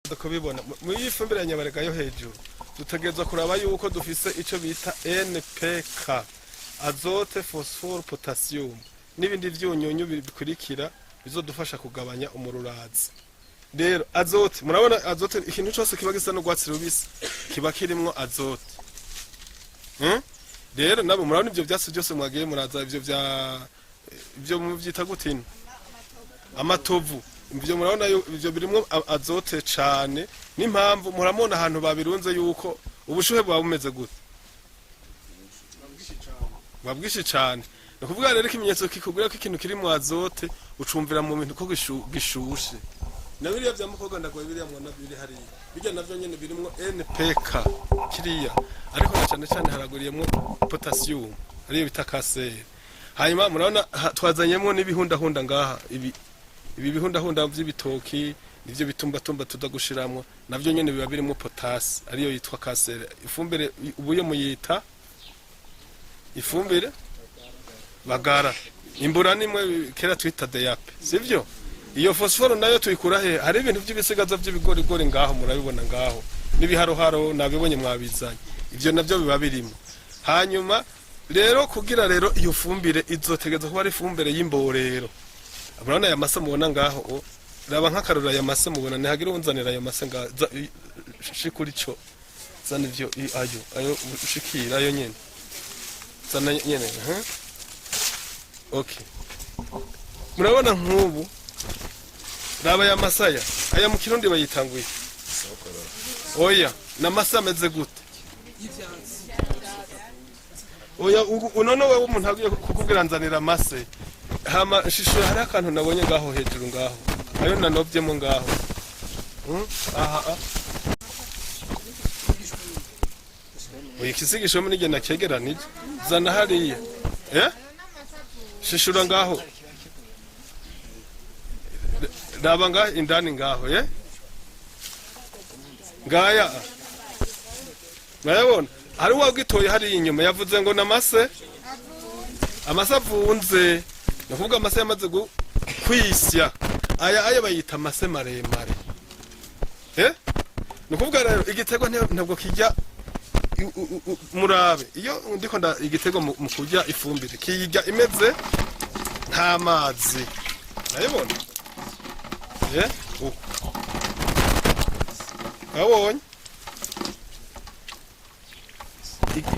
ndakubibona mu ifumbire nyabarega yo hejuru dutegerezwa kuraba yuko dufise ico bita NPK azote phosphore potassium n'ibindi vyunyunyu bikurikira bizodufasha kugabanya umururazi. Rero azote murabona azote ikintu cyose kiba gisa no gwatsi rubisi kiba kirimwo azote. Rero nabo murabona ivyo byatsi byose mwagiye muraza ivyo mu vyita gutino amatovu ivyo murabona ivyo birimwo azote cane n'impamvu muramona ahantu babirunze yuko ubushuhe bwa bumeze gute babwishi cane no kuvuga rero ikimenyetso kikubwira ko ikintu kiri mu azote ucumvira mu bintu ko gishushe na biriya bya mukobwa ndagoye biriya mwana biri hari bijya navyo nyene birimwo NPK kiriya ariko cyane cyane haraguriyemwo potassium ariyo bita kasere hanyuma murabona twazanyemwo n'ibihundahunda ngaha ibi bihundahunda by'ibitoki nivyo bitumba tudagushiramwo navyo nyene biba birimo potasse ariyo yitwa kasere ifumbire ubuye muyita ifumbire bagara imbura nimwe kera twita deyape sivyo iyo phosphore nayo tuyikura he hari ibintu by'ibisigaza by'ibigori gori ngaho murabibona ngaho nibiharoharo nabibonye mwabizanye ivyo navyo biba birimo hanyuma rero kugira rero iyo fumbire izotegeza kuba ari fumbire y'imborero abana ya masa mubona ngaho raba nkakarura ya masa mubona ntihagira unzanira ya masa shikuri cyo zana ivyo ayo ushikira ayo nyene zana nyene okay murabona nkubu raba ya masaya aya mu kirundi bayitanguye oya na masa ameze gute oya unono wewe umuntu agiye kukubwira nzanira mase hama shishura hari akantu nabonye ngaho hejuru ngaho ayo nanovyemo ngaho aha oya kisigisho muri genda kegeranije zana hariya shishura ngaho raba ngaho indani ngaho ngaya murabona hari wagitoye hari inyuma yavuze ngo namase amase avunze navuga amase yamaze kwisya aya bayita amase maremare nukuvuga rero igitego ntabwo kijya murabe iyo ndiko igitego mu kujya ifumbire kijya imeze nta mazi nayibona abonye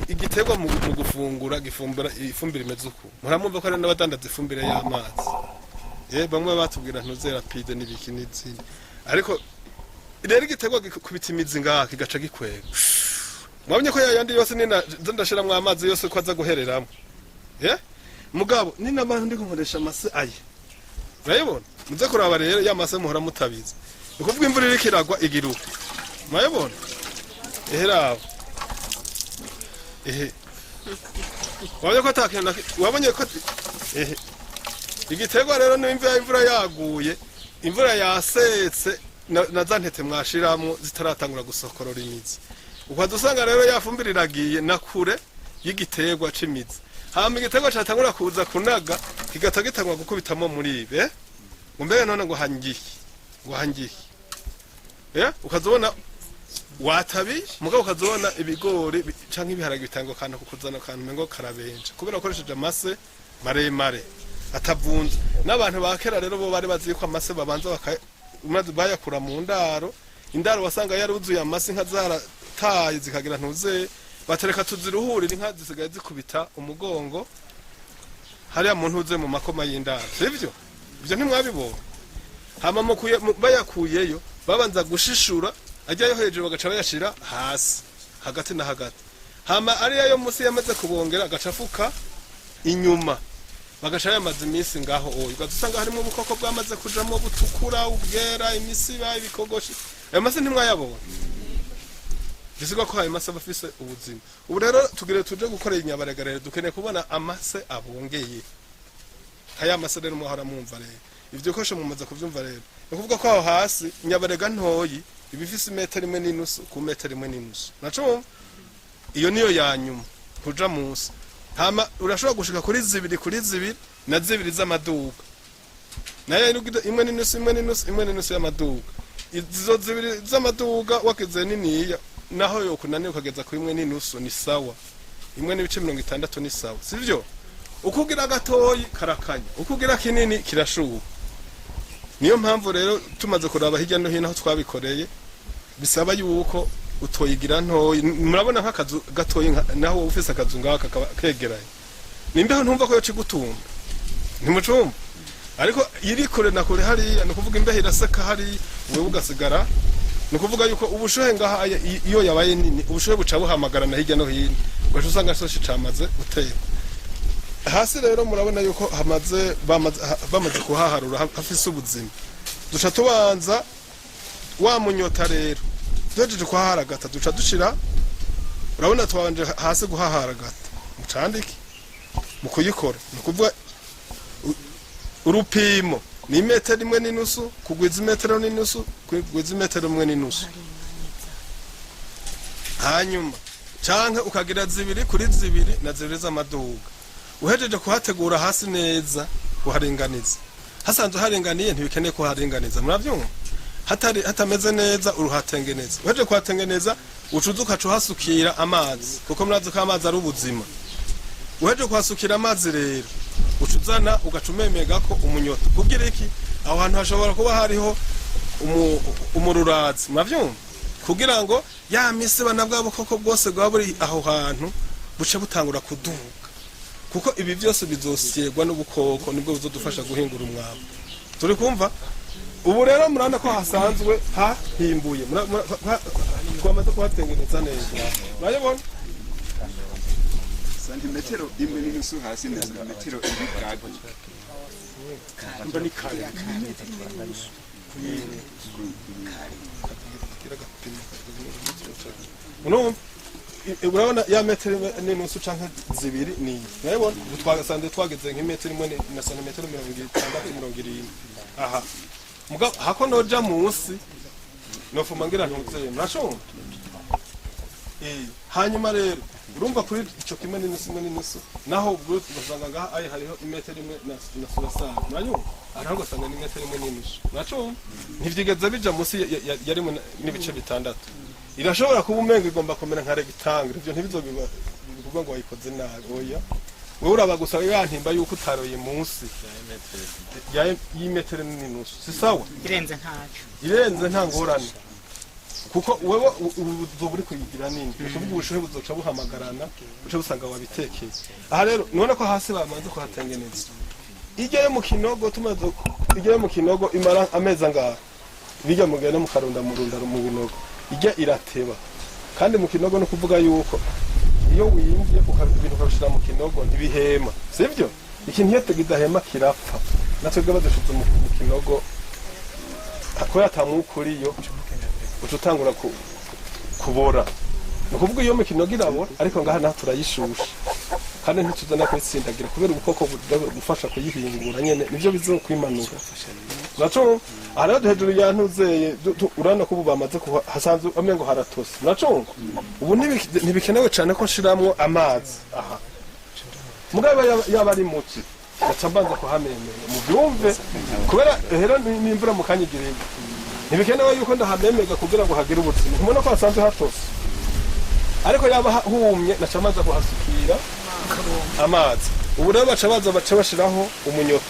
igitego mu gufungura gifumbira ifumbire imeze uko muramumva ko ari n'abadandaza ifumbire y'amazi bamwe batubwira ntuzera rapide n'ibiki n'izindi ariko rero igitego gikubita imizi ngaha kigaca gikwega mwabonye ko yayandi yose nina ndashiramwe amazi yose ko aza guhereramo mugabo nina abantu ndi kunkoresha amase aye urayibona muze kuraba rero y'amase muhora mutabizi ukuvuga imvura iri kiragwa igiruka mwayibona rabo wabonye ko atakenda wabonye ko igitego rero imvura yaguye imvura yasetse na za ntete mwashiramo zitaratangura gusokorora imizi ukadusanga rero yafumbira iragiye na kure y'igitego c'imizi hama igitego catangura kuza kunaga kigata gitangwa gukubitamo muri ibe mbere none ngo hangiye ukazobona watabi mugabo ukazobona ibigori canke ibiharage bitangwa kana kukuzana kantu mengo karabenje kubera ukoresheje amase maremare atavunze n'abantu bakera rero bo bari bazi ko amase babanza maze bayakura mu indaro wasanga yaruzuye amase nka zarataye zikagira ntuze batereka tuziruhurira inka zisigaye zikubita umugongo hariya muntu uze mu makoma y'indaro sivyo ivyo ntimwabibona hama bayakuyeyo babanza gushishura ajyayo hejuru bagaca bayashira hasi hagati na hagati hama ariya yo musi yamaze kubongera agacafuka inyuma bagaca yamaze iminsi ngaho ugasanga harimo ubukoko bwamaze kujamo butukura ubwera imisiba ibikogoshi ayo mase ntimwayabona bisigwa ko ayo mase bafise ubuzima ubu rero tugire tuje gukorera inyabaregarere dukeneye kubona amase abongeye aya mase rero muhora mumva rero ivyo kosho mumaze kuvyumva rero ukuvuga ko aho hasi inyabarega ntoyi ibifise metero imwe n'inusu ku metero imwe n'inusu naco iyo niyo yanyuma kuja munsi hama urashobora gushika kuri zibiri na zibiri z'amaduka nayo imwe n'inusu y'amaduka izo zibiri z'amaduga wagize niniya naho yo kunaniye ukageza ku imwe n'inusu ni sawa, imwe n'ibice 60 ni sawa, sivyo? Ukugira gatoyi karakanya, ukugira kinini kirashuha. Niyo mpamvu rero tumaze kuraba hirya no hino aho twabikoreye bisaba yuko utoyigira ntoyi. Murabona nk'akazu gatoyi naho ufise akazu ngaka kegeranye, nimbeho ntumva ko yo cigutumba, ntimucumba. Ariko iri kure na kure hariya no kuvuga imbeho iraseka hari wewe ugasigara, no kuvuga yuko ubushohe ngaha iyo yabaye nini ubushohe buca buhamagarana hirya no hino, ugaca usanga soshi camaze uteye hasi. Rero murabona yuko bamaze kuhaharura hafise ubuzima. Duca tubanza wa munyota rero duhejeje kuhaharagata duca dushira, urabona twabanje hasi guhaharagata mucandike mu kuyikora, no kuvuga urupimo ni metero imwe n'inusu kugwiza metero n'inusu kugwiza metero imwe n'inusu, hanyuma canke ukagira zibiri kuri zibiri na zibiri z'amaduga. Uhejeje kuhategura hasi neza uharinganiza, hasanzwe haringaniye ntibikeneye ko haringaniza, muravyumva? Hatameze neza uruhatengeneza. Uhejeje kuhatengeneza ucuza ukaca uhasukira amazi, kuko murazi ko amazi ari ubuzima. Uhejeje kuhasukira amazi rero ucuzana ugacumemega ko umunyota, kugira iki aho hantu hashobora kuba hariho umururazi, muravyumva? Kugira ngo ya misiba na bwa bukoko bwose bwa buri aho hantu buce butangura kuduga, kuko ibi byose bizosyegwa n'ubukoko, nibwo bizodufasha guhingura umwavu. Turi kumva? Ubu rero murana ko hasanzwe hahimbuye, twamaze kuhatengeneza neza, murabibona? Santimetero imwe n'inusu hasi na santimetero imwe gago. Mbani kare. Uno urabona ya metero n'inusu canke zibiri ni. Murabibona? Twagasanze twageze nk'imetero imwe na santimetero 60-70. Aha. Muga hako noja munsi no fumangira ntuzeye, murashobora? Hanyuma rero urumva kuri ico kimwe n'inusu naho ubwo ugasanga ngaha ari hariho imetero imwe na surasanga, muranyumva? Araho ugasanga ni imetero imwe n'inusu, muracumva? Ntivyigeze bija munsi yari n'ibice bitandatu. Irashobora kuba umenga igomba kumera nka rectangle, ivyo ntibizobiba kuvuga ngo wayikoze nabi, oya. Wewe uraba gusa yantimba yuko utaroye munsi ya imetero n'inusu, si sawa? Irenze nta ngorane, kuko wewe uzoburi kuyigira nini, kuvuga ubushohe buzoca buhamagarana buce busanga wabitekeye. Aha rero nibona ko hasi bamanze kuhatengeneza. Ijya yo mu kinogo tumaze ijya yo mu kinogo imara ameza ngaha, bijya mugenda mukarunda mu binogo, ijya irateba. Kandi mu kinogo no kuvuga yuko iyo wimvye ukabintu ukabishira mu kinogo ntibihema, sivyo? Ikintu iyo tegidahema kirapfa. Natwe badushize mu kinogo ko yatamukuriyo ututangura kubora. No kuvuga iyo mu kinogo irabora, ariko ngaha naho turayishusha. Kandi ntituzana kwitsindagira kubera ubukoko bufasha kuyihingura nyene, nivyo bizokwimanura. Naco ara hejuru yantuzeye urana ko bamaze hasanzwe amengo haratose, muracunga? Ubu ntibikenewe cyane ko nshiramwo amazi. Aha mugabo yaba ari muki gacambanza kuhamemera mu byumve, kubera hera n'imvura mu kanyigirira ntibikenewe yuko ndahamemega kugira ngo hagire ubuzima. Umuntu ko hasanzwe hatose, ariko yaba humye nacamaza kuhasukira amazi. Ubu rero baca bashiraho umunyota,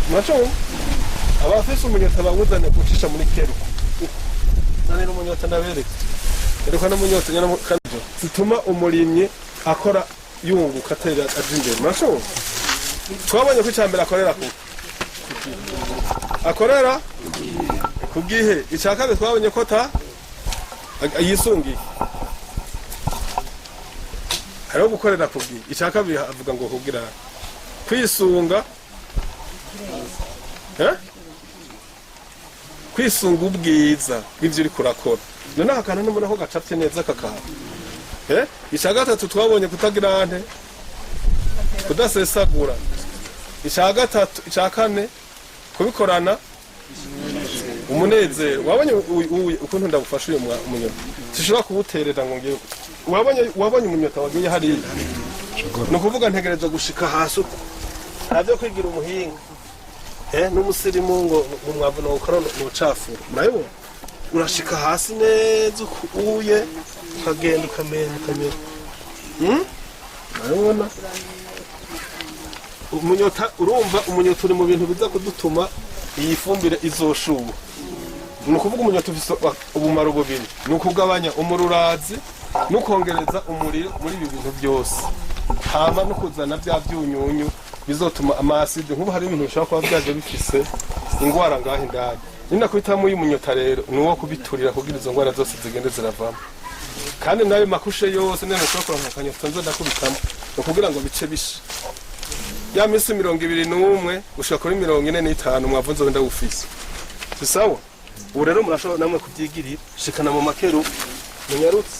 muracunga? Abafise umunyota bawuzane kucisha muri kero. Nane n'umunyota ndabereka. Ereka n'umunyota nyana kanjo. Zituma umurimye akora yunguka atera ajimbere. Murashobora? Twabonye ko icambere akorera ku. Akorera kugihe icakabe twabonye ko yisungiye. Hariho gukorera kugihe. Icakabe avuga ngo kugira kwisunga. Kwisunga ubwiza bw'ivyo uri kurakora. None akana n'umuntu aho gacapye neza kakaba. Ica gatatu twabonye kutagira ante kudasesagura. Ica gatatu ica kane kubikorana umunezero. Wabonye ukuntu ndagufasha uyu munyota, sishobora kubuterera ngo ngiye. Wabonye umunyota wagiye hari, no kuvuga ntegereza gushika hasi navyo kwigira umuhinga n'umusirimu ngo umwavu no ukora no cafura. Murayibona? urashika hasi neza ukuye ukagenda ukamera urabona umunyota urumva umunyota uri mu bintu biza kudutuma iyi fumbire izoshuba ni ukuvuga umunyota ufise ubumaro bubiri ni ukugabanya umururazi no kongereza umuriro muri ibi bintu byose hama no kuzana bya byunyunyu bizotuma amaside nk'ubu hari ibintu bishobora kuba byaje bifise ingwara ngaho indani nina kwitamo y'umunyota rero ni uwo kubiturira kugira izo ngwara zose zigende ziravamo kandi nayo makushe yose nene ushobora kuronka akanyota nzo ndakubitamo no kugira ngo bice bishe ya minsi 21 ushaka kuri 45 umwavu nzo wenda ufise si sawa ubu rero murashobora namwe kubyigirira shikana mu makeru munyarutse